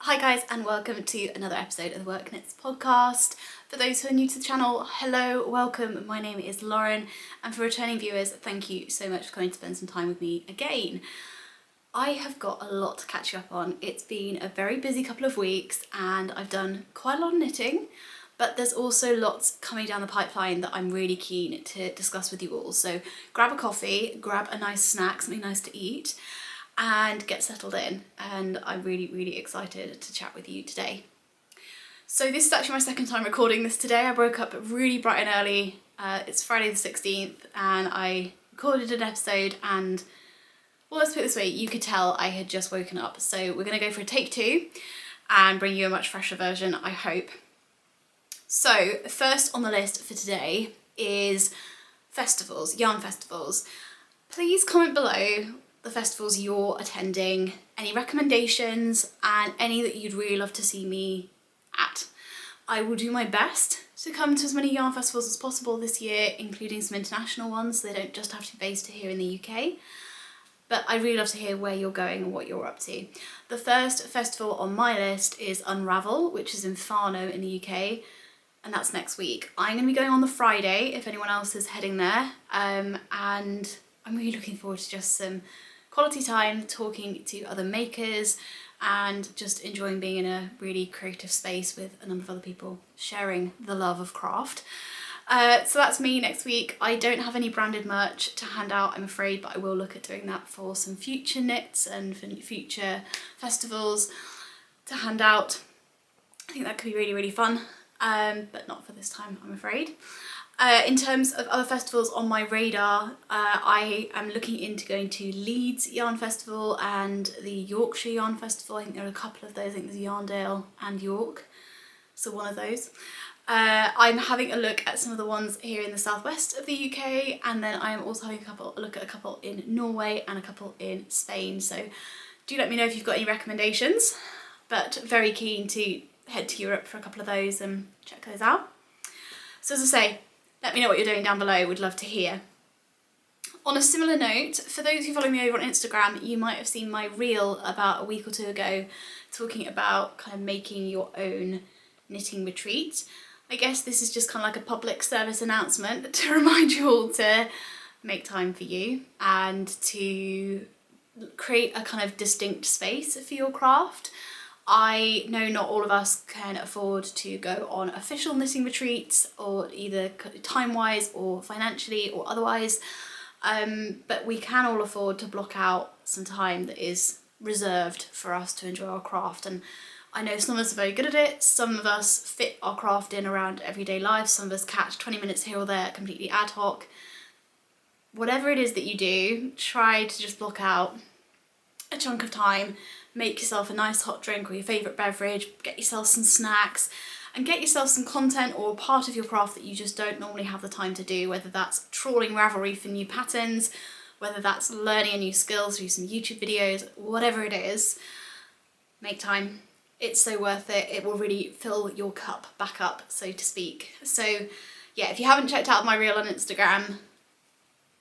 Hi guys, and welcome to another episode of the Work Knits podcast. For those who are new to the channel, hello, welcome. My name is Lauren, and for returning viewers, thank you so much for coming to spend some time with me again. I have got a lot to catch you up on. It's been a very busy couple of weeks and I've done quite a lot of knitting, but there's also lots coming down the pipeline that I'm really keen to discuss with you all. So grab a coffee, grab a nice snack, something nice to eat, and get settled in. And I'm really excited to chat with you today. So this is actually my second time recording this today. I woke up really bright and early. It's Friday the 16th and I recorded an episode, and well, let's put it this way, you could tell I had just woken up. So we're gonna go for a take two and bring you a much fresher version, I hope. So first on the list for today is festivals, yarn festivals. Please comment below the festivals you're attending, any recommendations, and any that you'd really love to see me at. I will do my best to come to as many yarn festivals as possible this year, including some international ones, so they don't just have to be based here in the UK. But I'd really love to hear where you're going and what you're up to. The first festival on my list is Unravel, which is in Farnham in the UK, and that's next week. I'm going to be going on the Friday if anyone else is heading there, and I'm really looking forward to just some quality time talking to other makers and just enjoying being in a really creative space with a number of other people sharing the love of craft. So that's me next week. I don't have any branded merch to hand out, I'm afraid, but I will look at doing that for some future knits and for future festivals to hand out. I think that could be really fun, but not for this time, I'm afraid. In terms of other festivals on my radar, I am looking into going to Leeds Yarn Festival and the Yorkshire Yarn Festival. I think there are a couple of those. I think there's Yarndale and York, so one of those. I'm having a look at some of the ones here in the southwest of the UK, and then I'm also having a look at a couple in Norway and a couple in Spain. So do let me know if you've got any recommendations, but very keen to head to Europe for a couple of those and check those out. So as I say, let me know what you're doing down below, would love to hear. On a similar note, for those who follow me over on Instagram, you might have seen my reel about a week or two ago talking about kind of making your own knitting retreat. I guess this is just kind of like a public service announcement to remind you all to make time for you and to create a kind of distinct space for your craft. I know not all of us can afford to go on official knitting retreats, or either time-wise or financially or otherwise, but we can all afford to block out some time that is reserved for us to enjoy our craft. And I know some of us are very good at it, some of us fit our craft in around everyday life, some of us catch 20 minutes here or there completely ad hoc. Whatever it is that you do, try to just block out a chunk of time, make yourself a nice hot drink or your favourite beverage, get yourself some snacks, and get yourself some content or part of your craft that you just don't normally have the time to do, whether that's trawling Ravelry for new patterns, whether that's learning a new skill through some YouTube videos, whatever it is, make time. It's so worth it. It will really fill your cup back up, so to speak. So yeah, if you haven't checked out my reel on Instagram,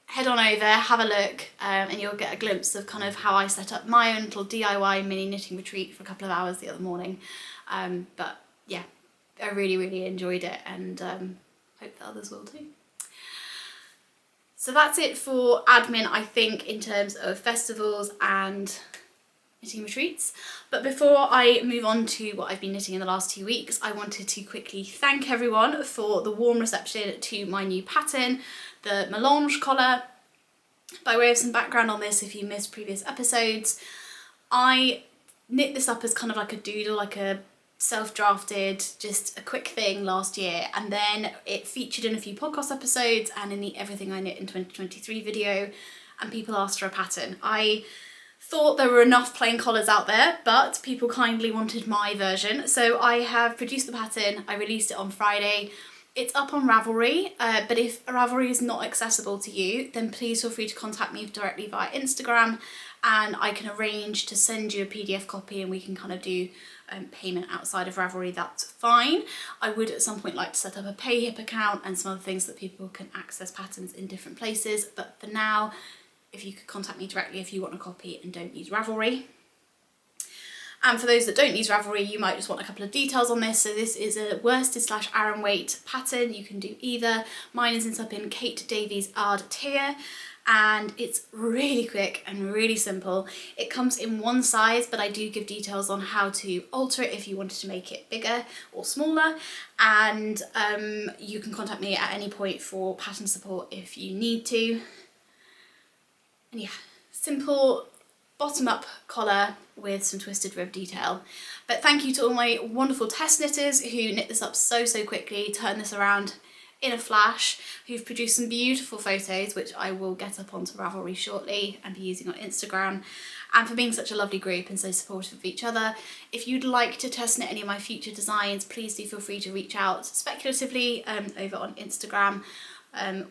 head on over, have a look, and you'll get a glimpse of kind of how I set up my own little DIY mini knitting retreat for a couple of hours the other morning. But yeah, I really enjoyed it, and hope that others will too. So that's it for admin, I think, in terms of festivals and knitting retreats. But before I move on to what I've been knitting in the last 2 weeks, I wanted to quickly thank everyone for the warm reception to my new pattern, the Melange collar. By way of some background on this, if you missed previous episodes, I knit this up as kind of like a doodle, like a self-drafted, just a quick thing last year, and then it featured in a few podcast episodes and in the Everything I Knit in 2023 video, and people asked for a pattern. I thought there were enough plain collars out there, but people kindly wanted my version, so I have produced the pattern. I released it on Friday. It's up on Ravelry, but if Ravelry is not accessible to you, then please feel free to contact me directly via Instagram, and I can arrange to send you a PDF copy and we can kind of do payment outside of Ravelry. That's fine. I would at some point like to set up a PayHip account and some other things that people can access patterns in different places, but for now, if you could contact me directly if you want a copy and don't use Ravelry. And for those that don't use Ravelry, you might just want a couple of details on this. So this is a worsted / Aran weight pattern. You can do either. Mine is knit up in Kate Davies Ard Tier, and it's really quick and really simple. It comes in one size, but I do give details on how to alter it if you wanted to make it bigger or smaller. And you can contact me at any point for pattern support if you need to. And yeah, simple bottom up collar with some twisted rib detail. But thank you to all my wonderful test knitters who knit this up so quickly, turn this around in a flash, who've produced some beautiful photos which I will get up onto Ravelry shortly and be using on Instagram, and for being such a lovely group and so supportive of each other. If you'd like to test knit any of my future designs, please do feel free to reach out speculatively over on Instagram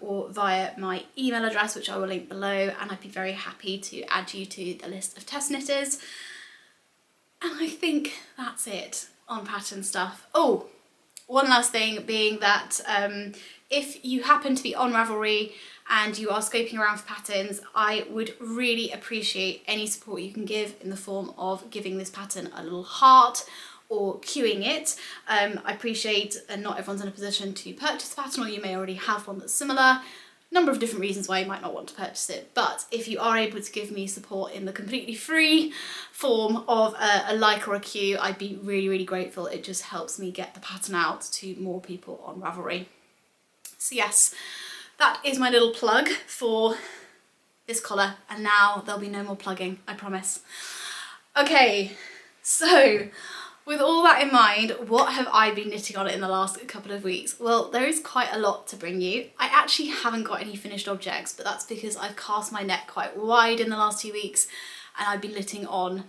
or via my email address, which I will link below, and I'd be very happy to add you to the list of test knitters. And I think that's it on pattern stuff. Oh, one last thing being that if you happen to be on Ravelry and you are scoping around for patterns, I would really appreciate any support you can give in the form of giving this pattern a little heart or queuing it. I appreciate not everyone's in a position to purchase a pattern, or you may already have one that's similar. Number of different reasons why you might not want to purchase it, but if you are able to give me support in the completely free form of a like or a queue, I'd be really grateful. It just helps me get the pattern out to more people on Ravelry. So yes, that is my little plug for this collar, and now there'll be no more plugging, I promise. Okay, so with all that in mind, what have I been knitting on in the last couple of weeks? Well, there is quite a lot to bring you. I actually haven't got any finished objects, but that's because I've cast my net quite wide in the last 2 weeks and I've been knitting on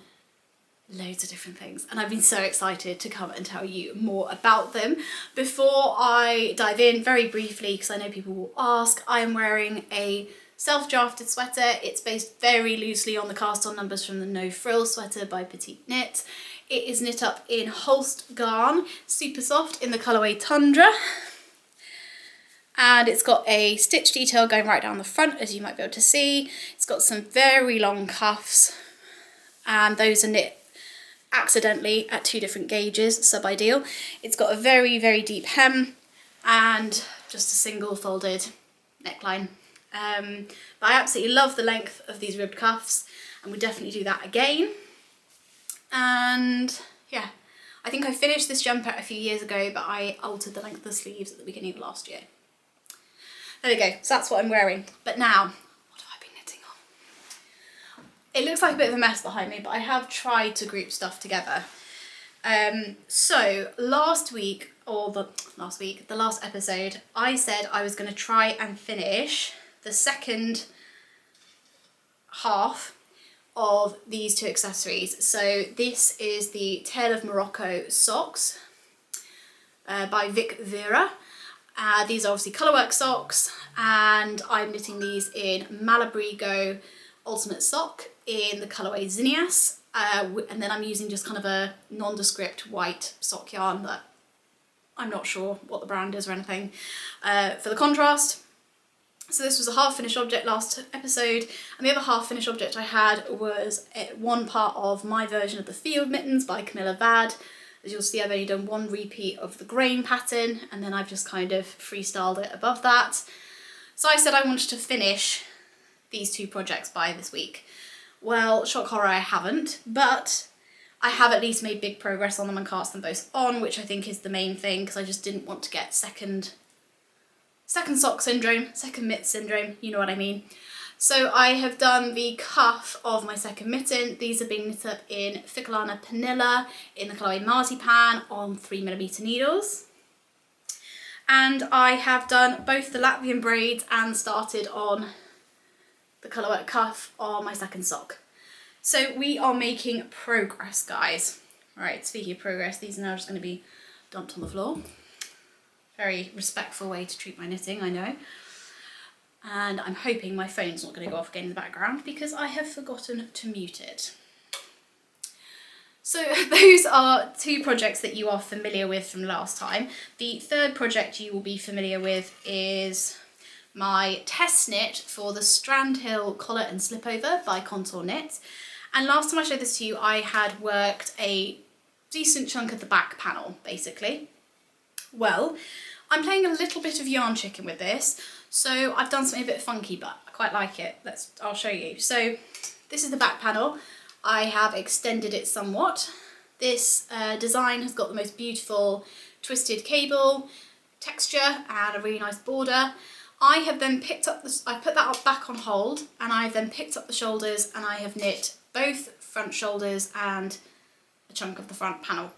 loads of different things, and I've been so excited to come and tell you more about them. Before I dive in, very briefly, because I know people will ask, I am wearing a self-drafted sweater. It's based very loosely on the cast-on numbers from the No Frill sweater by Petite Knit. It is knit up in Holst Garn, super soft, in the colourway Tundra. And it's got a stitch detail going right down the front, as you might be able to see. It's got some very long cuffs, and those are knit accidentally at 2 different gauges, sub-ideal. It's got a very deep hem and just a single folded neckline. But I absolutely love the length of these ribbed cuffs and would definitely do that again. And yeah, I think I finished this jumper a few years ago, but I altered the length of the sleeves at the beginning of last year. There we go, so that's what I'm wearing. But now, what have I been knitting on? It looks like a bit of a mess behind me, but I have tried to group stuff together. So last week, the last episode, I said I was going to try and finish the second half of these 2 accessories. So this is the Tale of Morocco socks by VickeVira. These are obviously colourwork socks, and I'm knitting these in Malabrigo Ultimate Sock in the colourway Zinnias, and then I'm using just kind of a nondescript white sock yarn that I'm not sure what the brand is or anything for the contrast. So this was a half finished object last episode, and the other half finished object I had was one part of my version of the Field Mittens by Camilla Vad. As you'll see, I've only done 1 repeat of the grain pattern, and then I've just kind of freestyled it above that. So I said I wanted to finish these 2 projects by this week. Well, shock horror, I haven't, but I have at least made big progress on them and cast them both on, which I think is the main thing, because I just didn't want to get second sock syndrome, second mitt syndrome, you know what I mean. So I have done the cuff of my second mitten. These are being knit up in Filcolana Pernilla in the colourway Marzipan on 3mm needles. And I have done both the Latvian braids and started on the colourwork cuff on my second sock. So we are making progress, guys. Right, speaking of progress, these are now just going to be dumped on the floor. Very respectful way to treat my knitting, I know. And I'm hoping my phone's not going to go off again in the background because I have forgotten to mute it. So those are 2 projects that you are familiar with from last time. The third project you will be familiar with is my test knit for the Strandhill Collar and Slipover by Contour Knit. And last time I showed this to you, I had worked a decent chunk of the back panel, basically. Well, I'm playing a little bit of yarn chicken with this, so I've done something a bit funky, but I quite like it. I'll show you. So this is the back panel. I have extended it somewhat. This design has got the most beautiful twisted cable texture and a really nice border. I have then picked up I put that back on hold, and I've then picked up the shoulders, and I have knit both front shoulders and a chunk of the front panel.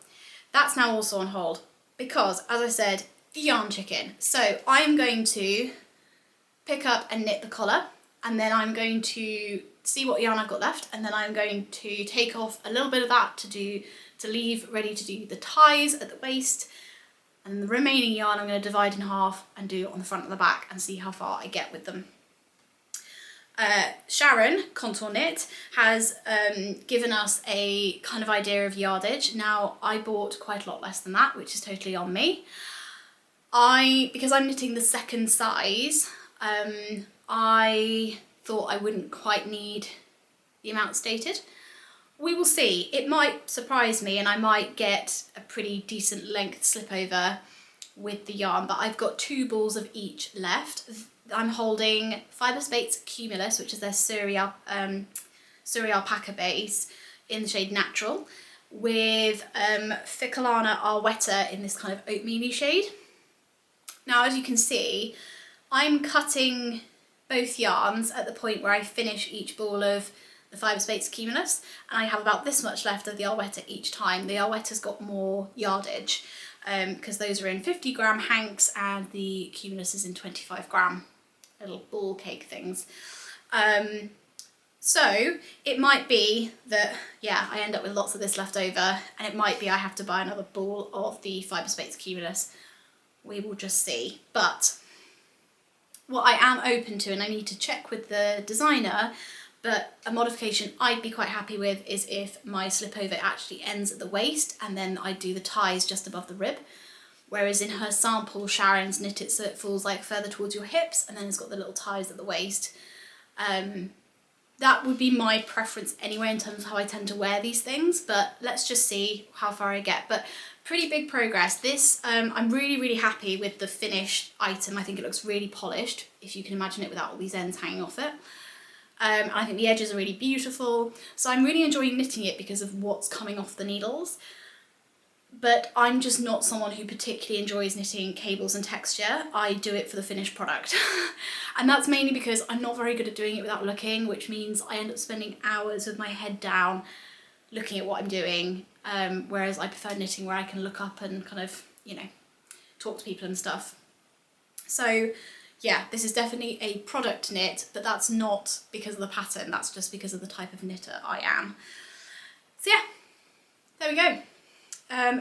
That's now also on hold because, as I said, yarn chicken. So I'm going to pick up and knit the collar, and then I'm going to see what yarn I've got left, and then I'm going to take off a little bit of that to leave ready to do the ties at the waist, and the remaining yarn I'm going to divide in half and do on the front and the back and see how far I get with them. Sharon, Contour Knit, has given us a kind of idea of yardage. Now, I bought quite a lot less than that, which is totally on me. Because I'm knitting the second size, I thought I wouldn't quite need the amount stated. We will see. It might surprise me and I might get a pretty decent length slipover with the yarn, but I've got 2 balls of each left. I'm holding Fyberspates Cumulus, which is their Suri Alpaca base in the shade Natural, with Filcolana Arwetta in this kind of oatmeal shade. Now, as you can see, I'm cutting both yarns at the point where I finish each ball of the Fyberspates Cumulus, and I have about this much left of the Arwetta each time. The Arwetta's got more yardage because those are in 50 gram hanks and the Cumulus is in 25 gram little ball cake things. So it might be that, yeah, I end up with lots of this left over, and it might be I have to buy another ball of the Fyberspates Cumulus. We will just see. But what I am open to, and I need to check with the designer, but a modification I'd be quite happy with is if my slipover actually ends at the waist and then I do the ties just above the rib. Whereas in her sample, Sharon's knit it so it falls like further towards your hips and then it's got the little ties at the waist. That would be my preference anyway in terms of how I tend to wear these things, but let's just see how far I get. But pretty big progress. This, I'm really, really happy with the finished item. I think it looks really polished, if you can imagine it without all these ends hanging off it. And I think the edges are really beautiful. So I'm really enjoying knitting it because of what's coming off the needles. But I'm just not someone who particularly enjoys knitting cables and texture. I do it for the finished product. And that's mainly because I'm not very good at doing it without looking, which means I end up spending hours with my head down looking at what I'm doing. Whereas I prefer knitting where I can look up and kind of, you know, talk to people and stuff. So yeah, this is definitely a product knit, but that's not because of the pattern, that's just because of the type of knitter I am. So yeah, there we go.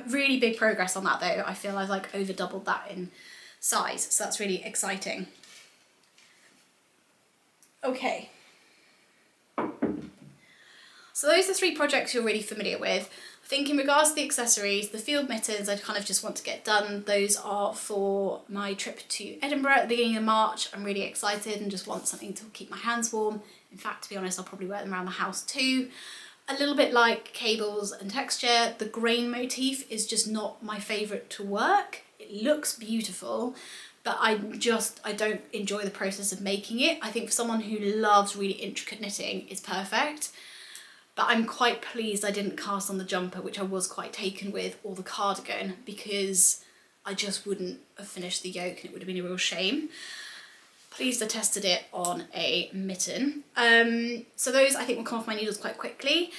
Really big progress on that though. I feel I've like over doubled that in size, so that's really exciting. Okay. So those are 3 projects you're really familiar with. I think in regards to the accessories, the Field Mittens I kind of just want to get done. Those are for my trip to Edinburgh at the beginning of March. I'm really excited and just want something to keep my hands warm. In fact, to be honest, I'll probably wear them around the house too. A little bit like cables and texture, the grain motif is just not my favourite to work. It looks beautiful, but I don't enjoy the process of making it. I think for someone who loves really intricate knitting, it's perfect. But I'm quite pleased I didn't cast on the jumper, which I was quite taken with, or the cardigan, because I just wouldn't have finished the yoke and it would have been a real shame. Pleased I tested it on a mitten. So those I think will come off my needles quite quickly.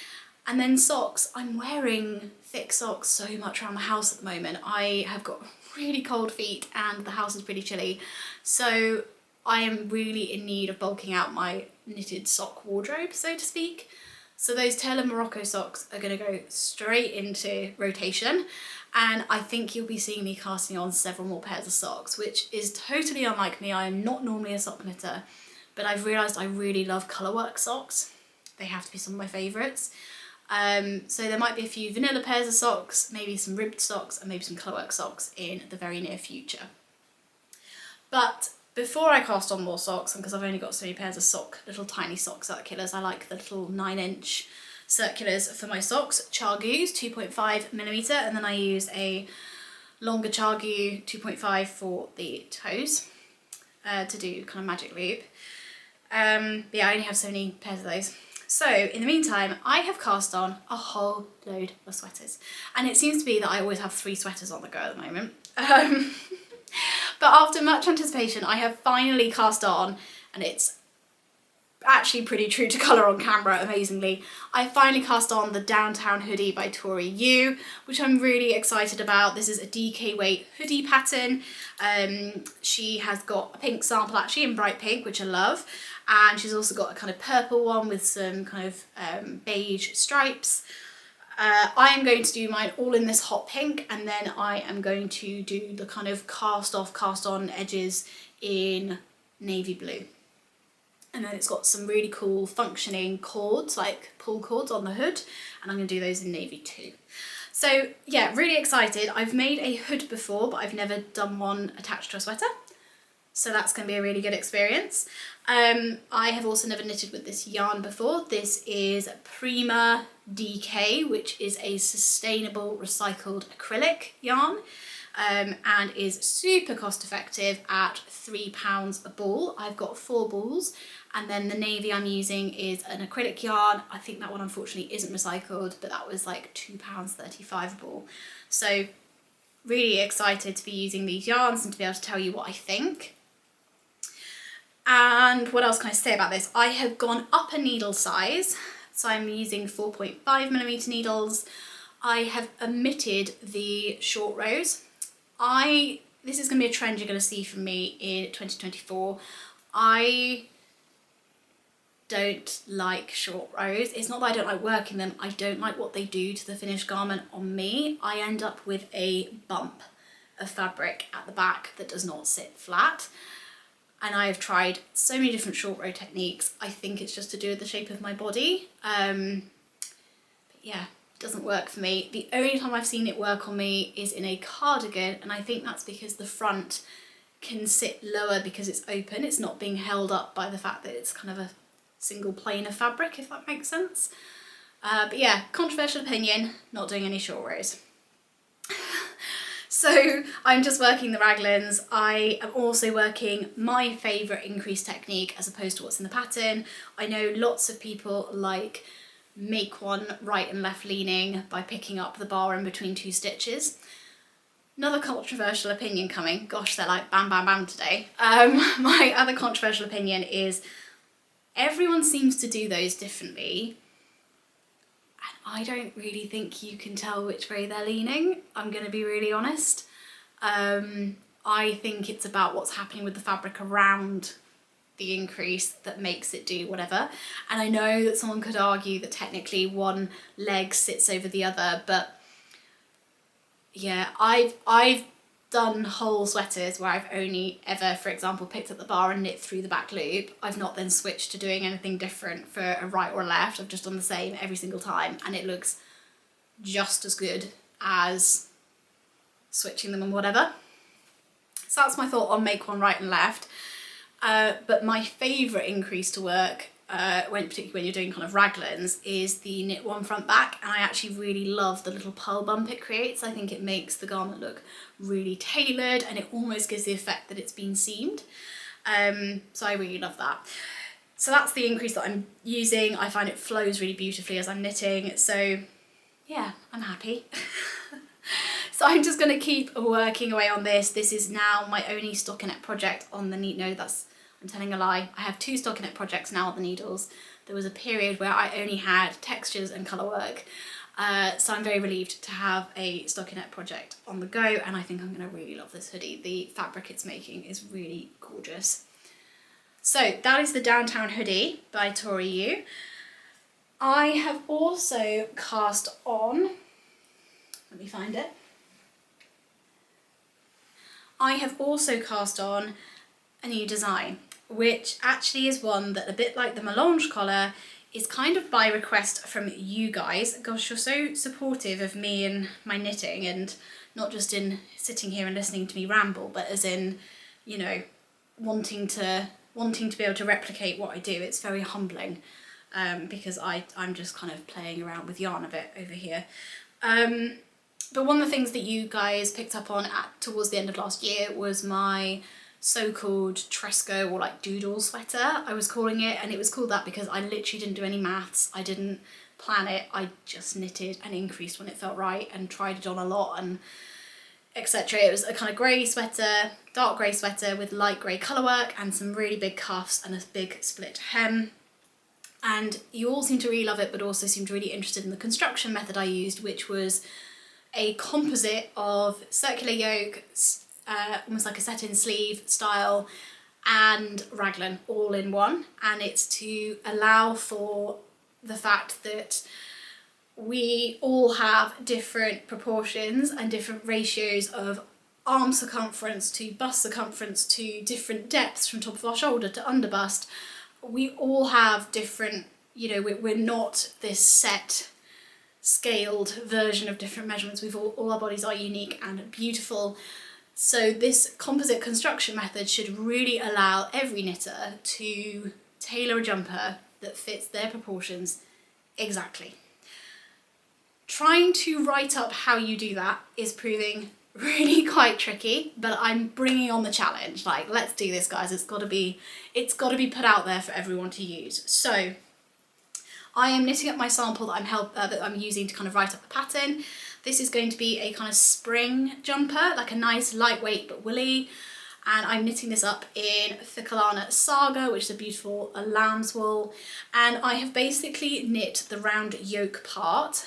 And then socks, I'm wearing thick socks so much around the house at the moment. I have got really cold feet and the house is pretty chilly. So I am really in need of bulking out my knitted sock wardrobe, so to speak. So those Taylor Morocco socks are going to go straight into rotation, and I think you'll be seeing me casting on several more pairs of socks, which is totally unlike me. I am not normally a sock knitter, but I've realised I really love colourwork socks. They have to be some of my favourites. So there might be a few vanilla pairs of socks, maybe some ribbed socks, and maybe some colourwork socks in the very near future. But before I cast on more socks, and because I've only got so many pairs of little tiny sock killers, I like the little 9-inch circulars for my socks, Chargoos 2.5mm, and then I use a longer Chargoo 2.5 for the toes to do kind of magic loop. But yeah, I only have so many pairs of those. So in the meantime, I have cast on a whole load of sweaters, and it seems to be that I always have 3 sweaters on the go at the moment. But after much anticipation, I have finally cast on, and it's actually pretty true to colour on camera, amazingly. I finally cast on the Downtown Hoodie by Tori Yu, which I'm really excited about. This is a DK weight hoodie pattern. She has got a pink sample actually in bright pink, which I love, and she's also got a kind of purple one with some kind of beige stripes. I am going to do mine all in this hot pink, and then I am going to do the kind of cast off, cast on edges in navy blue. And then it's got some really cool functioning cords, like pull cords on the hood, and I'm going to do those in navy too. So yeah, really excited. I've made a hood before, but I've never done one attached to a sweater. So that's going to be a really good experience. I have also never knitted with this yarn before. This is Prima DK, which is a sustainable recycled acrylic yarn, and is super cost effective at £3 a ball. I've got 4 balls, and then the navy I'm using is an acrylic yarn. I think that one unfortunately isn't recycled, but that was like £2.35 a ball. So really excited to be using these yarns and to be able to tell you what I think. And what else can I say about this? I have gone up a needle size, so I'm using 4.5mm needles. I have omitted the short rows. This is going to be a trend you're going to see from me in 2024. I don't like short rows. It's not that I don't like working them, I don't like what they do to the finished garment on me. I end up with a bump of fabric at the back that does not sit flat. And I have tried so many different short row techniques. I think it's just to do with the shape of my body. But yeah, it doesn't work for me. The only time I've seen it work on me is in a cardigan, and I think that's because the front can sit lower because it's open. It's not being held up by the fact that it's kind of a single plane of fabric, if that makes sense. But yeah, controversial opinion, not doing any short rows. So I'm just working the raglans. I am also working my favourite increase technique as opposed to what's in the pattern. I know lots of people like make one right and left leaning by picking up the bar in between 2 stitches. Another controversial opinion coming. Gosh, they're like bam, bam, bam today. My other controversial opinion is everyone seems to do those differently. I don't really think you can tell which way they're leaning, I'm going to be really honest. I think it's about what's happening with the fabric around the increase that makes it do whatever. And I know that someone could argue that technically one leg sits over the other, but yeah, I've done whole sweaters where I've only ever, for example, picked up the bar and knit through the back loop. I've not then switched to doing anything different for a right or a left. I've just done the same every single time, and it looks just as good as switching them and whatever. So that's my thought on make one right and left. But my favourite increase to work, particularly when you're doing kind of raglans, is the knit one front back, and I actually really love the little purl bump it creates. I think it makes the garment look really tailored, and it almost gives the effect that it's been seamed. So I really love that. So that's the increase that I'm using. I find it flows really beautifully as I'm knitting, so yeah, I'm happy. So I'm just going to keep working away on this. This is now my only stockinette project on the needle. No, I'm telling a lie. I have 2 stockinette projects now on the needles. There was a period where I only had textures and colour work. So I'm very relieved to have a stockinette project on the go, and I think I'm going to really love this hoodie. The fabric it's making is really gorgeous. So that is the Downtown Hoodie by Tori Yu. I have also cast on, let me find it. I have also cast on a new design, which actually is one that, a bit like the melange collar, is kind of by request from you guys. Gosh, you're so supportive of me and my knitting, and not just in sitting here and listening to me ramble, but as in, you know, wanting to be able to replicate what I do. It's very humbling. because I'm just kind of playing around with yarn a bit over here. But one of the things that you guys picked up on towards the end of last year was my so-called Tresco, or like doodle sweater, I was calling it, and it was called that because I literally didn't do any maths, I didn't plan it, I just knitted and increased when it felt right and tried it on a lot and etc. It was a kind of grey sweater, dark grey sweater with light grey colourwork and some really big cuffs and a big split hem. And you all seemed to really love it, but also seemed really interested in the construction method I used, which was a composite of circular yoke, almost like a set-in sleeve style, and raglan all in one. And it's to allow for the fact that we all have different proportions and different ratios of arm circumference to bust circumference to different depths from top of our shoulder to under bust. We all have different, you know, we're not this set scaled version of different measurements. All our bodies are unique and beautiful. So this composite construction method should really allow every knitter to tailor a jumper that fits their proportions exactly. Trying to write up how you do that is proving really quite tricky, but I'm bringing on the challenge. Like, let's do this, guys. It's got to be put out there for everyone to use. So I am knitting up my sample that I'm using to kind of write up the pattern. This is going to be a kind of spring jumper, like a nice lightweight but woolly. And I'm knitting this up in Filcolana Saga, which is a beautiful lamb's wool. And I have basically knit the round yoke part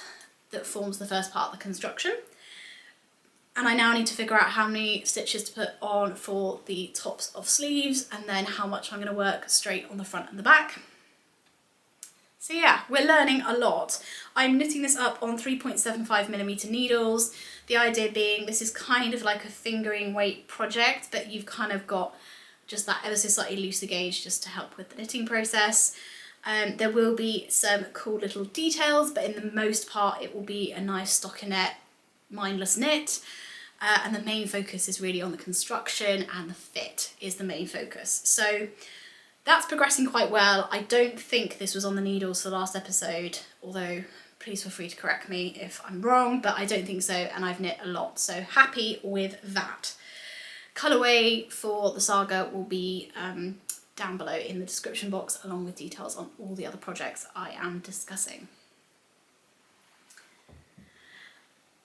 that forms the first part of the construction. And I now need to figure out how many stitches to put on for the tops of sleeves, and then how much I'm going to work straight on the front and the back. So yeah, we're learning a lot. I'm knitting this up on 3.75mm needles. The idea being this is kind of like a fingering weight project, but you've kind of got just that ever so slightly looser gauge just to help with the knitting process. There will be some cool little details, but in the most part it will be a nice stockinette, mindless knit. And the main focus is really on the construction, and the fit is the main focus. So that's progressing quite well. I don't think this was on the needles for the last episode, although please feel free to correct me if I'm wrong, but I don't think so, and I've knit a lot, so happy with that. Colourway for the Saga will be down below in the description box, along with details on all the other projects I am discussing.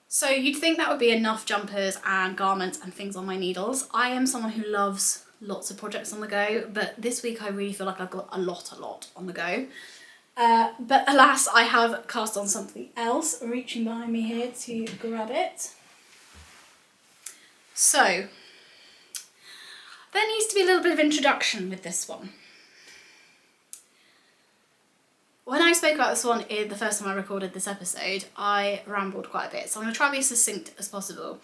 So you'd think that would be enough jumpers and garments and things on my needles. I am someone who loves lots of projects on the go, but this week I really feel like I've got a lot on the go. But alas, I have cast on something else, reaching behind me here to grab it. So, there needs to be a little bit of introduction with this one. When I spoke about this one the first time I recorded this episode, I rambled quite a bit, so I'm going to try to be as succinct as possible.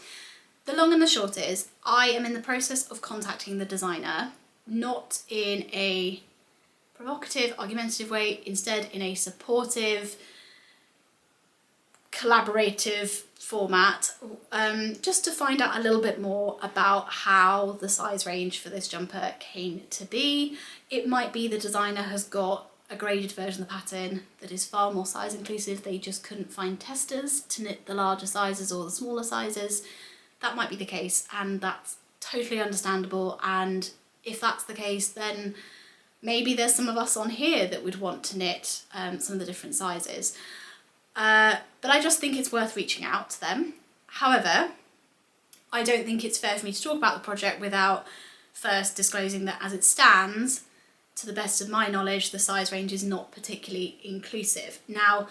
The long and the short is, I am in the process of contacting the designer, not in a provocative, argumentative way, instead in a supportive, collaborative format, just to find out a little bit more about how the size range for this jumper came to be. It might be the designer has got a graded version of the pattern that is far more size inclusive. They just couldn't find testers to knit the larger sizes or the smaller sizes. That might be the case, and that's totally understandable. And if that's the case, then maybe there's some of us on here that would want to knit some of the different sizes. But I just think it's worth reaching out to them. However, I don't think it's fair for me to talk about the project without first disclosing that as it stands, to the best of my knowledge, the size range is not particularly inclusive. Now,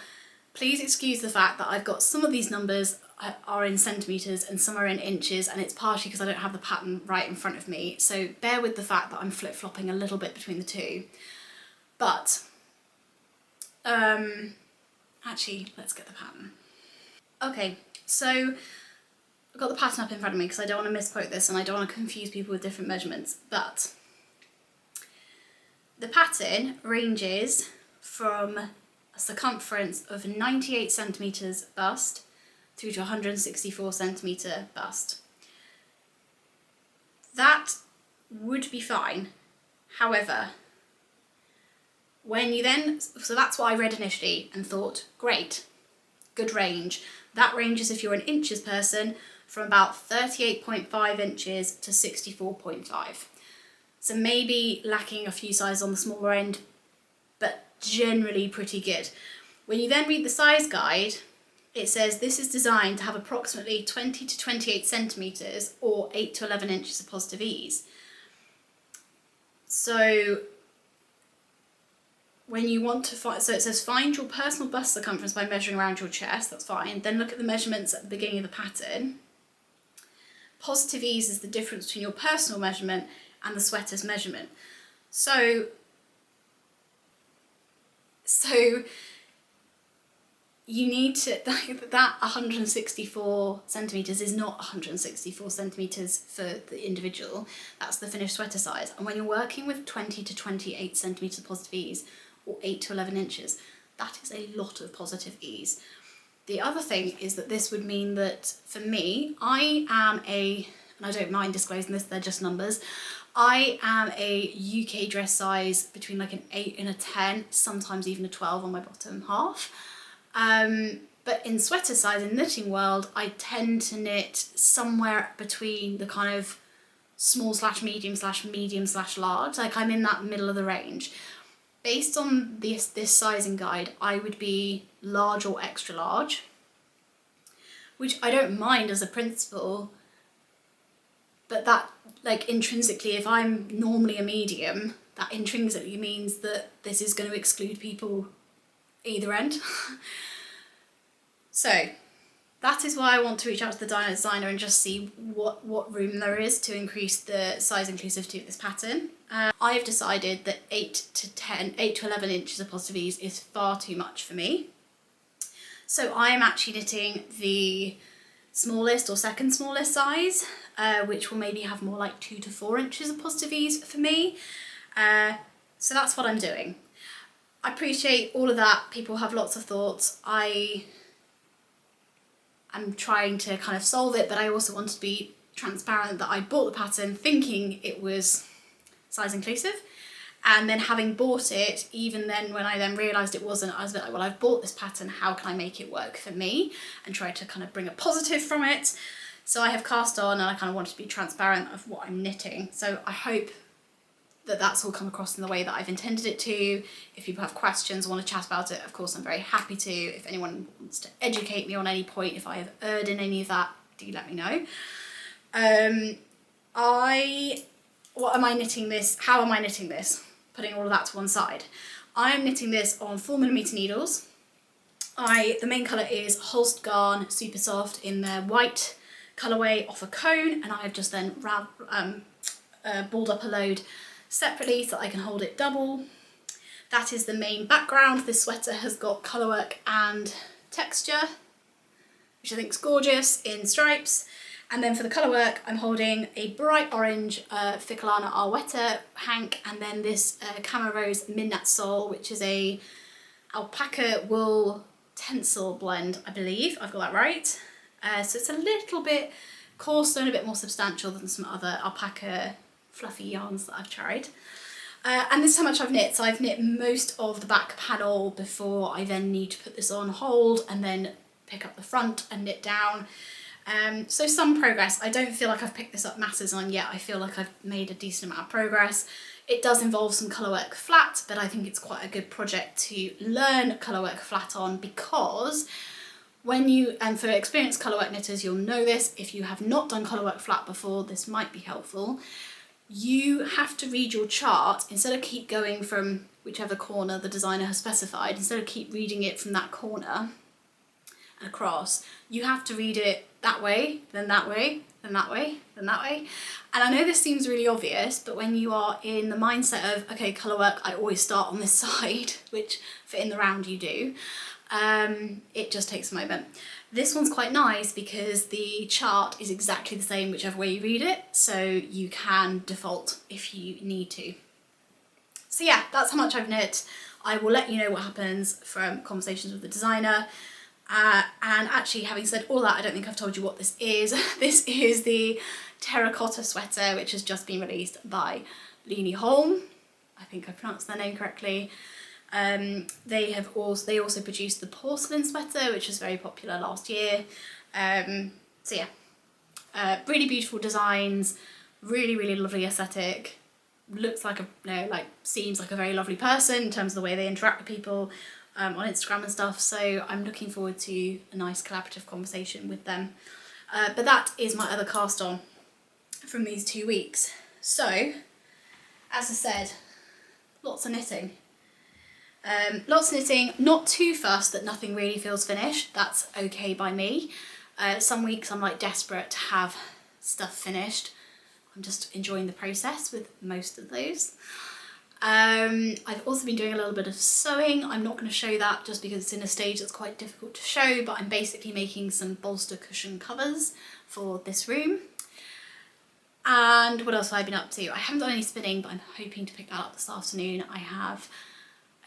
please excuse the fact that I've got some of these numbers are in centimetres and some are in inches, and it's partially because I don't have the pattern right in front of me, so bear with the fact that I'm flip-flopping a little bit between the two. But, actually, let's get the pattern. Okay, so I've got the pattern up in front of me because I don't want to misquote this and I don't want to confuse people with different measurements, but the pattern ranges from a circumference of 98 centimetres bust through to 164 centimetre bust. That would be fine. However, When you then, so that's what I read initially and thought, great, good range. That ranges, if you're an inches person, from about 38.5 inches to 64.5. So maybe lacking a few sizes on the smaller end, but generally pretty good. When you then read the size guide, it says this is designed to have approximately 20 to 28 centimetres or 8 to 11 inches of positive ease. So when you want to find, so it says find your personal bust circumference by measuring around your chest, that's fine. Then look at the measurements at the beginning of the pattern. Positive ease is the difference between your personal measurement and the sweater's measurement. So you need to, that 164 centimetres is not 164 centimetres for the individual, that's the finished sweater size. And when you're working with 20 to 28 centimetres positive ease, or 8 to 11 inches, that is a lot of positive ease. The other thing is that this would mean that for me, I am a, and I don't mind disclosing this, they're just numbers, I am a UK dress size between like an 8 and a 10, sometimes even a 12 on my bottom half. But in sweater size, in knitting world, I tend to knit somewhere between the kind of small / medium / large, like I'm in that middle of the range. Based on this sizing guide, I would be large or extra large, which I don't mind as a principle, but that, like, intrinsically, if I'm normally a medium, that intrinsically means that this is going to exclude people either end. So that is why I want to reach out to the designer and just see what room there is to increase the size inclusivity of this pattern. I've decided that 8 to 11 inches of positive ease is far too much for me. So I am actually knitting the smallest or second smallest size, which will maybe have more like 2 to 4 inches of positive ease for me. So that's what I'm doing. I appreciate all of that. People have lots of thoughts. I'm trying to kind of solve it, but I also want to be transparent that I bought the pattern thinking it was size inclusive, and then having bought it, even then when I then realised it wasn't, I was a bit like, well, I've bought this pattern, how can I make it work for me, and try to kind of bring a positive from it. So I have cast on, and I kind of wanted to be transparent of what I'm knitting. So I hope that that's all come across in the way that I've intended it to. If people have questions or want to chat about it, of course I'm very happy to. If anyone wants to educate me on any point, if I have erred in any of that, do let me know. What am I knitting this? How am I knitting this? Putting all of that to one side. I am knitting this on 4mm needles. The main colour is Holst Garn Super Soft in their white colourway off a cone, and I have just then balled up a load separately so that I can hold it double. That is the main background. This sweater has got colourwork and texture, which I think is gorgeous in stripes. And then for the colourwork, I'm holding a bright orange Filcolana Arwetta hank, and then this Camo Rose Midnight Sole, which is a alpaca wool tencel blend, I believe. I've got that right. So it's a little bit coarser and a bit more substantial than some other alpaca fluffy yarns that I've tried. And this is how much I've knit. So I've knit most of the back panel before I then need to put this on hold and then pick up the front and knit down. So some progress. I don't feel like I've picked this up masses on yet. I feel like I've made a decent amount of progress. It does involve some colourwork flat, but I think it's quite a good project to learn colourwork flat on, because and for experienced colourwork knitters, you'll know this. If you have not done colourwork flat before, this might be helpful. You have to read your chart, instead of keep going from whichever corner the designer has specified, instead of keep reading it from that corner and across, you have to read it that way, then that way, then that way, then that way. And I know this seems really obvious, but when you are in the mindset of, okay, colourwork, I always start on this side, which for in the round you do, it just takes a moment. This one's quite nice because the chart is exactly the same whichever way you read it, so you can default if you need to. So yeah, that's how much I've knit. I will let you know what happens from conversations with the designer. And actually, having said all that, I don't think I've told you what this is. This is the terracotta sweater, which has just been released by Leni Holm. I think I pronounced their name correctly. They also produced the porcelain sweater, which was very popular last year. So yeah, really beautiful designs, really lovely aesthetic. Looks like seems like a very lovely person in terms of the way they interact with people on Instagram and stuff. So I'm looking forward to a nice collaborative conversation with them. But that is my other cast on from these 2 weeks. So, as I said, lots of knitting. Not too fussed that nothing really feels finished. That's okay by me. Some weeks I'm like desperate to have stuff finished. I'm just enjoying the process with most of those. I've also been doing a little bit of sewing. I'm not going to show that just because it's in a stage that's quite difficult to show, but I'm basically making some bolster cushion covers for this room. And what else have I been up to? I haven't done any spinning, but I'm hoping to pick that up this afternoon. I have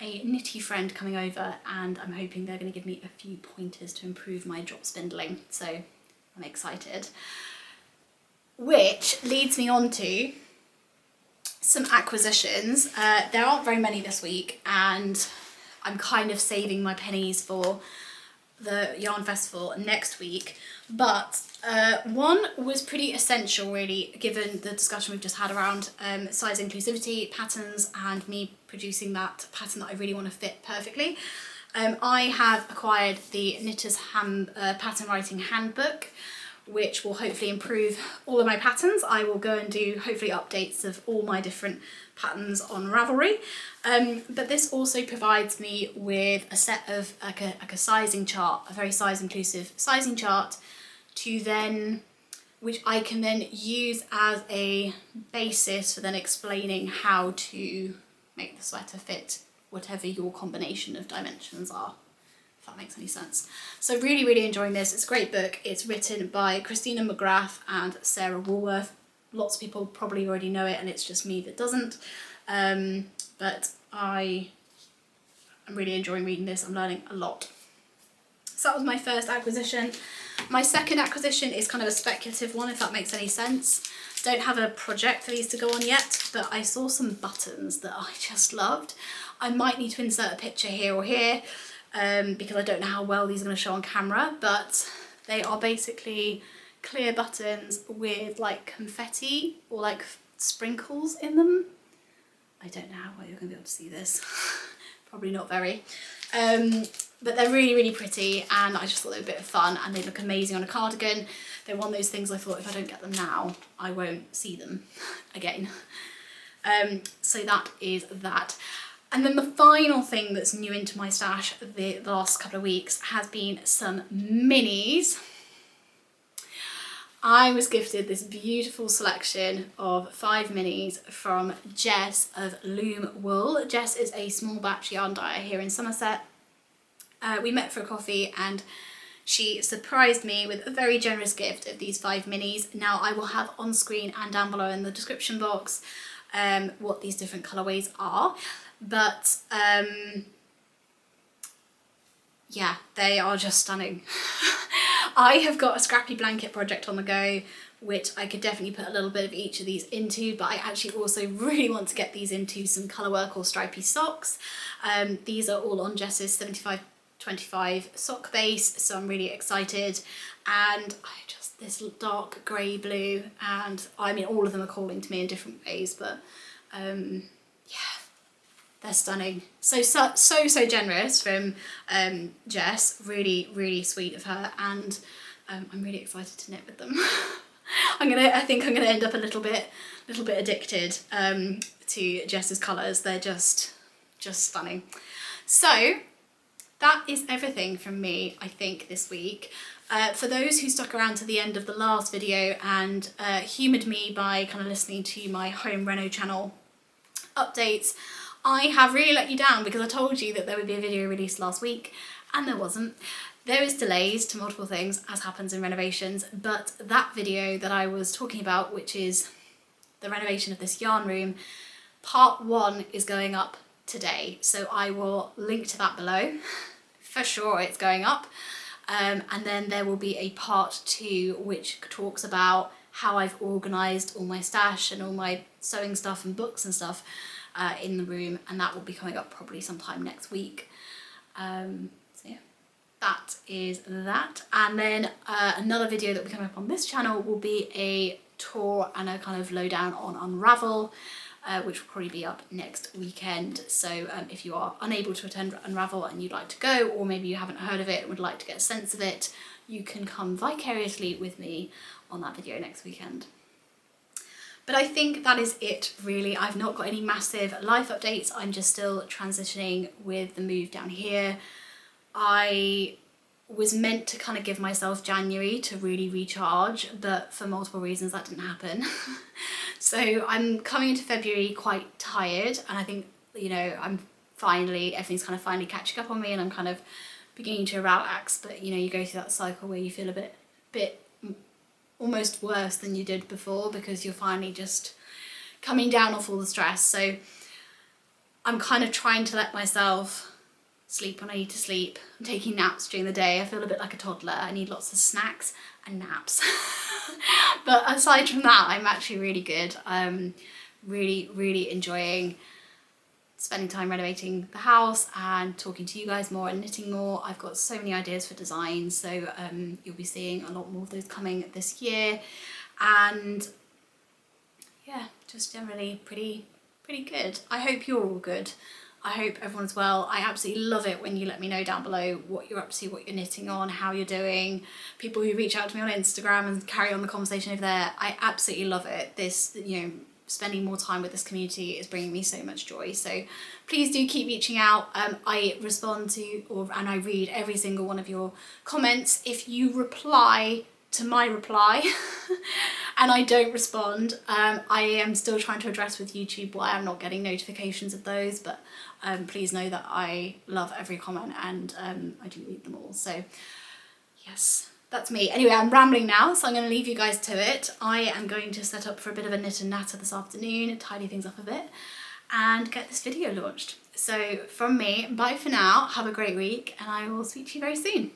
a knitty friend coming over and I'm hoping they're going to give me a few pointers to improve my drop spindling, so I'm excited. Which leads me on to some acquisitions. There aren't very many this week and I'm kind of saving my pennies for the Yarn Festival next week, but one was pretty essential really, given the discussion we've just had around size inclusivity, patterns, and me producing that pattern that I really want to fit perfectly. I have acquired the Knitter's Pattern Writing Handbook, which will hopefully improve all of my patterns. I will go and do hopefully updates of all my different patterns on Ravelry. But this also provides me with a set of like a sizing chart, a very size inclusive sizing chart, which I can then use as a basis for then explaining how to make the sweater fit whatever your combination of dimensions are, if that makes any sense. So really enjoying this. It's a great book. It's written by Christina McGrath and Sarah Woolworth. Lots of people probably already know it and it's just me that doesn't. But I'm really enjoying reading this. I'm learning a lot. So that was my first acquisition. My second acquisition is kind of a speculative one, if that makes any sense. Don't have a project for these to go on yet, but I saw some buttons that I just loved. I might need to insert a picture here or here because I don't know how well these are going to show on camera, but they are basically clear buttons with like confetti or like sprinkles in them. I don't know how well you're going to be able to see this. Probably not very. But they're really pretty and I just thought they were a bit of fun and they look amazing on a cardigan. They're one of those things I thought if I don't get them now, I won't see them again. So that is that. And then the final thing that's new into my stash the last couple of weeks has been some minis. I was gifted this beautiful selection of 5 minis from Jess of Loom Wool. Jess is a small batch yarn dyer here in Somerset. We met for a coffee and she surprised me with a very generous gift of these 5 minis. Now I will have on screen and down below in the description box what these different colourways are, but yeah, they are just stunning. I have got a scrappy blanket project on the go, which I could definitely put a little bit of each of these into, but I actually also really want to get these into some colourwork or stripy socks. These are all on Jess's 75/25 sock base, so I'm really excited. And this dark grey blue, and I mean all of them are calling to me in different ways, but yeah, they're stunning. So generous from Jess. Really sweet of her, and I'm really excited to knit with them. I think I'm gonna end up a little bit addicted to Jess's colours. They're just stunning. So that is everything from me, I think, this week. For those who stuck around to the end of the last video and humoured me by kind of listening to my home reno channel updates, I have really let you down because I told you that there would be a video released last week and there wasn't. There is delays to multiple things, as happens in renovations, but that video that I was talking about, which is the renovation of this yarn room, part 1 is going up today, so I will link to that below. For sure it's going up. And then there will be a part 2 which talks about how I've organised all my stash and all my sewing stuff and books and stuff. in the room, and that will be coming up probably sometime next week. So yeah, that is that. And then another video that will be coming up on this channel will be a tour and a kind of lowdown on Unravel, which will probably be up next weekend. So if you are unable to attend Unravel and you'd like to go, or maybe you haven't heard of it and would like to get a sense of it, you can come vicariously with me on that video next weekend. But I think that is it really. I've not got any massive life updates. I'm just still transitioning with the move down here. I was meant to kind of give myself January to really recharge, but for multiple reasons that didn't happen. So I'm coming into February quite tired, and I think, you know, everything's kind of finally catching up on me, and I'm kind of beginning to relax. But you know, you go through that cycle where you feel a bit almost worse than you did before, because you're finally just coming down off all the stress. So I'm kind of trying to let myself sleep when I need to sleep. I'm taking naps during the day. I feel a bit like a toddler. I need lots of snacks and naps. But aside from that, I'm actually really good. I'm really enjoying spending time renovating the house and talking to you guys more and knitting more. I've got so many ideas for designs, so you'll be seeing a lot more of those coming this year. And yeah, just generally pretty good. I hope you're all good. I hope everyone's well. I absolutely love it when you let me know down below what you're up to, what you're knitting on, how you're doing. People who reach out to me on Instagram and carry on the conversation over there. I absolutely love it. This, you know, spending more time with this community is bringing me so much joy. So please do keep reaching out. I respond to and I read every single one of your comments. If you reply to my reply and I don't respond, I am still trying to address with YouTube why I'm not getting notifications of those, but please know that I love every comment, and I do read them all. So yes, that's me. Anyway, I'm rambling now, so I'm going to leave you guys to it. I am going to set up for a bit of a knit and natter this afternoon, tidy things up a bit, and get this video launched. So from me, bye for now, have a great week, and I will speak to you very soon.